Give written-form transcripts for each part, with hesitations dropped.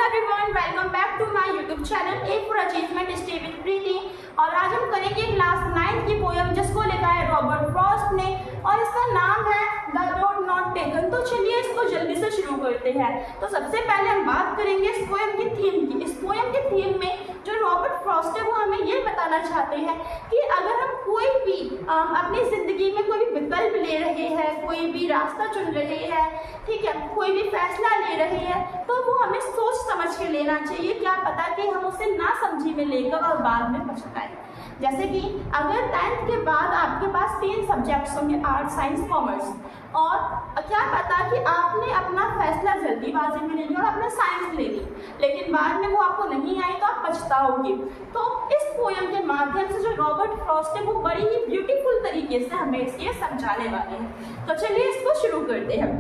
Everyone, welcome back to my YouTube channel A for achievement stay with Preeti. और आज हम करेंगे क्लास 9 की पोयम जिसको लिखा है रॉबर्ट फ्रॉस्ट ने और इसका नाम है द रोड नॉट टेकन। तो चलिए इसको जल्दी से शुरू करते हैं। तो सबसे पहले हम बात करेंगे इस पोयम की थीम की। इस पोयम की थीम में जो रॉबर्ट फ्रॉस्ट है वो हमें ये बताना चाहते हैं कि अगर हम कोई भी अपनी ज़िंदगी में कोई भी विकल्प ले रहे हैं, कोई भी रास्ता चुन रहे हैं, ठीक है, कोई भी फैसला ले रहे हैं, तो वो हमें सोच समझ के लेना चाहिए। क्या पता कि हम उसे ना समझी में लेकर और बाद में पछताएं। जैसे कि अगर 10th के बाद आपके पास 3 सब्जेक्ट्स होंगे, आर्ट, साइंस, कॉमर्स, और क्या पता कि आपने अपना फैसला जल्दीबाजी में ले लिया और आपने साइंस ले ली, लेकिन बाद में वो आपको नहीं आई तो आप पछताओगे। तो इस पोयम के माध्यम से जो रॉबर्ट फ्रॉस्ट है वो बड़ी ही ब्यूटीफुल तरीके से हमें ये समझाने वाले हैं। तो चलिए इसको शुरू करते हैं।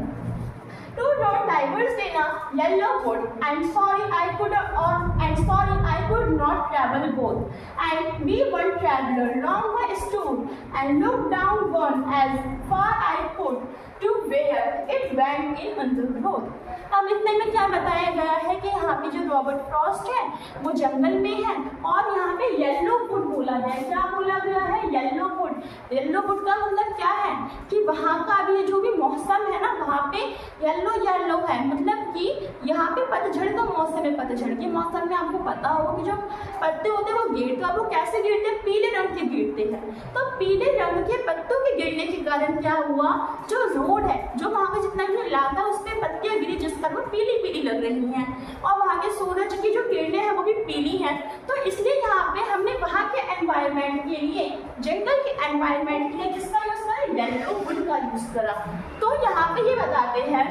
Two road divers in a yellow boat. I'm sorry I could not travel both. And we one traveler long way stood and looked down one as far I could to where it went in undergrowth. अब इतने में क्या बताया गया है कि यहाँ पे जो रॉबर्ट फ्रॉस्ट है वो जंगल में है और यहाँ पे येलो वुड बोला गया है। क्या बोला गया है? Yellow would. येलो वुड का मतलब क्या है कि वहाँ का अभी जो भी मौसम है ना, वहाँ पे येलो है, मतलब कि यहाँ पे पतझड़ का मौसम है। पतझड़ के मौसम में आपको पता होगा कि जो पत्ते होते हैं वो गिरते हैं। वो कैसे गिरते हैं? पीले रंग के गिरते हैं। तो पीले रंग के पत्तों के गिरने के कारण क्या हुआ, जो रोड है, जो वहाँ का जितना भी इलाका है उस पर पत्तियाँ गिरी जिस पर वो पीली पीली लग रही हैं और वहाँ के सूरज की जो किरणें हैं वो भी पीली हैं। तो इसलिए यहाँ पे हमने वहाँ के एनवायरनमेंट के लिए, जंगल के एनवायरनमेंट के लिए किसका यूज़ करा? येलो वुड का यूज़ करा। तो यहाँ पे ये बताते हैं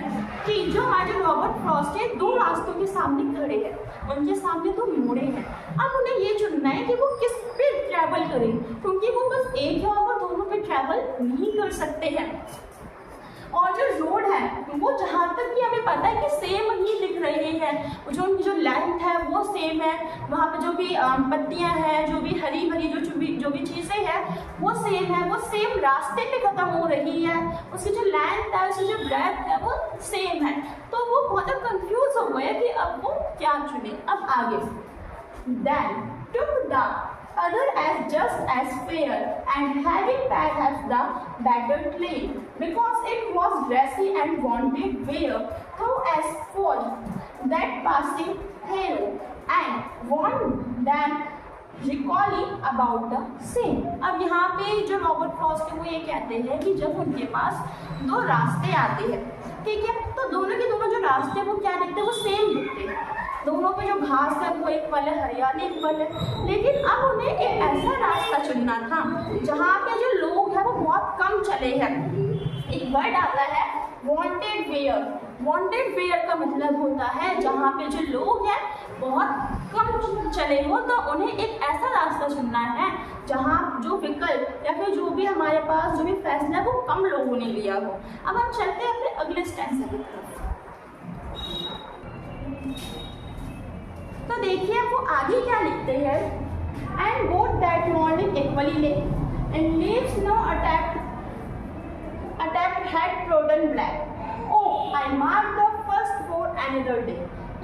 कि जो हमारे रॉबर्ट फ्रॉस्ट है 2 रास्तों के सामने खड़े हैं, उनके सामने 2 मोड़े हैं। अब उन्हें ये चुनना है कि वो किस पे ट्रैवल करें, क्योंकि वो बस एक है और वो दोनों पे ट्रैवल नहीं कर सकते हैं। और जो रोड है वो जहाँ तक कि हमें पता है कि सेम ही दिख रही है, जो उनकी जो लेंथ है वो सेम है, वहाँ पे जो भी पत्तियाँ हैं, जो भी हरी भरी जो भी चीज़ें हैं वो सेम है, वो सेम रास्ते पे ख़त्म हो रही है, उसकी जो लेंथ है, उसकी जो ब्रेथ है वो सेम है। तो वो बहुत कंफ्यूज हो गए कि अब वो क्या चुने। अब आगे then took the other as just as fair and having perhaps the better claim because it was dressy and wanted wear through as for that passing hero and warned them recalling about the same। अब यहाँ पे जो Robert Frost है वो ये कहते हैं कि जब उनके पास 2 रास्ते आते हैं, ठीक है, तो दोनों के दोनों जो रास्ते हैं वो क्या दिखते हैं? वो सेम दिखते हैं। दोनों पे जो घास है वो एक पल है, हरियाली एक पल है, लेकिन अब उन्हें एक ऐसा रास्ता चुनना था जहाँ पे जो लोग हैं वो बहुत कम चले हैं। एक वर्ड आता है वांटेड वेयर। वांटेड वेयर का मतलब होता है जहाँ पे जो लोग हैं बहुत कम चले हो, तो उन्हें एक ऐसा रास्ता चुनना है जहाँ जो विकल्प या फिर जो भी हमारे पास जो भी फैसला है वो कम लोगों ने लिया हो। अब हम चलते हैं अपने अगले स्टैंजा की तरफ। तो देखिए वो आगे क्या लिखते हैं, and both that morning equally lay and leaves no attacked had trodden black. Oh, I marked the first for another day.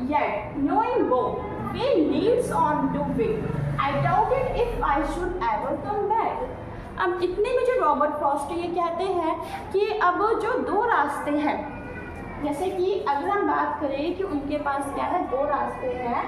Yet, knowing both, we leads on to wait. I doubted if I should ever come back. अब इतने में जो Robert Frost ये कहते हैं कि अब जो 2 रास्ते हैं, जैसे कि अगर हम बात करें कि उनके पास क्या है, 2 रास्ते हैं,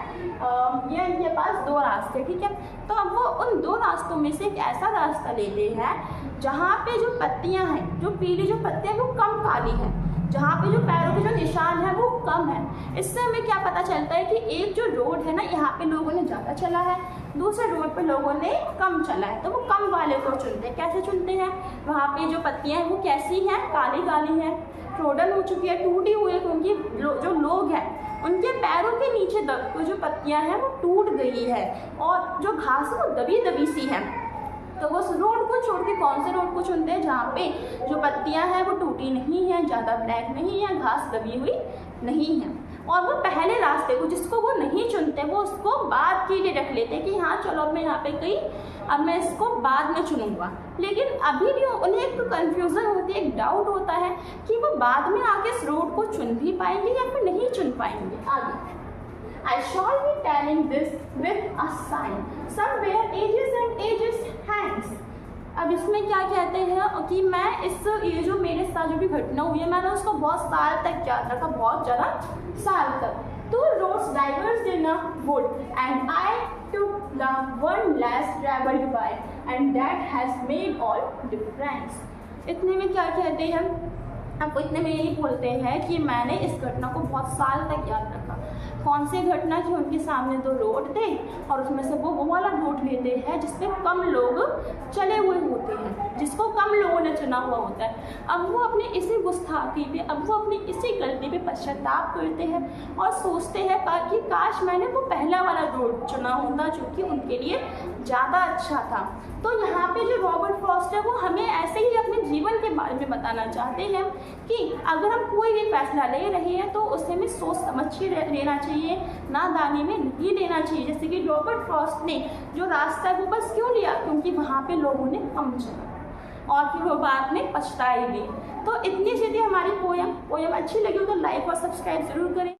ये इनके पास 2 रास्ते, ठीक है, तो अब वो उन 2 रास्तों में से एक ऐसा रास्ता लेते हैं जहाँ पे जो पत्तियाँ हैं, जो पीली जो पत्तियाँ वो कम काली हैं, जहाँ पे जो पैरों के जो निशान है वो कम है। इससे हमें क्या पता चलता है कि एक जो रोड है ना, यहाँ पे लोगों ने ज़्यादा चला है, दूसरे रोड पे लोगों ने कम चला है, तो वो कम वाले को चुनते हैं। कैसे चुनते हैं? वहाँ पे जो पत्तियाँ हैं वो कैसी हैं? काली काली हैं, ट्रोडन हो चुकी है, टूटी हुई है, क्योंकि जो लोग हैं उनके पैरों के नीचे जो पत्तियां हैं वो टूट गई है और जो घास है वो दबी दबी सी है। तो वो रोड को छोड़ के कौन से रोड को चुनते हैं? जहाँ पे जो पत्तियां हैं वो टूटी नहीं है, ज़्यादा ब्लैक नहीं है, घास दबी हुई नहीं है। और वो पहले रास्ते को जिसको वो नहीं चुनते वो उसको बाद के लिए रख लेते कि हाँ चलो अब मैं यहाँ पे गई, अब मैं इसको बाद में चुनूंगा। लेकिन अभी भी उन्हें एक कन्फ्यूज़न होती है, एक डाउट होता है कि वो बाद में आके इस रोड को चुन भी पाएंगे या फिर नहीं चुन पाएंगे। आगे I shall be telling this with a sign. Somewhere ages and ages hence. अब इसमें क्या कहते हैं कि मैं ये जो मेरे साथ जो भी घटना हुई है मैंने उसको बहुत साल तक याद रखा, बहुत ज़्यादा साल तक. Two roads diverged in a wood, and I took the one less traveled by, and that has made all difference. इतने में क्या कहते हैं, आपको इतने में यही बोलते हैं कि मैंने इस घटना को बहुत साल तक याद रखा. कौन सी घटना कि उनके सामने दो रोड थे और उसमें से वो वाला रोड लेते हैं जिसपे कम लोग चले हुए होते हैं, जिसको कम लोगों ने चुना हुआ होता है. अब वो अपनी इसी गुस्ताखी पे, अब वो अपनी इसी गलती पे पश्चाताप करते हैं और सोचते हैं कि काश मैंने वो पहला वाला रोड चुना होता जो कि उनके लिए ज़्यादा अच्छा था. तो यहाँ पे जो रॉबर्ट फ्रॉस्ट है वो हमें ऐसे ही अपने जीवन के बारे में बताना चाहते हैं कि अगर हम कोई भी फैसला ले रहे हैं तो उसे हमें सोच समझ के लेना चाहिए, नादानी में नहीं लेना चाहिए. जैसे कि रॉबर्ट फ्रॉस्ट ने जो रास्ता है वो बस क्यों लिया, क्योंकि वहाँ पे लोगों ने कम चला और फिर वो बाद में पछताई भी. तो इतनी सी थी हमारी पोयम अच्छी लगी हो तो लाइक और सब्सक्राइब ज़रूर करें.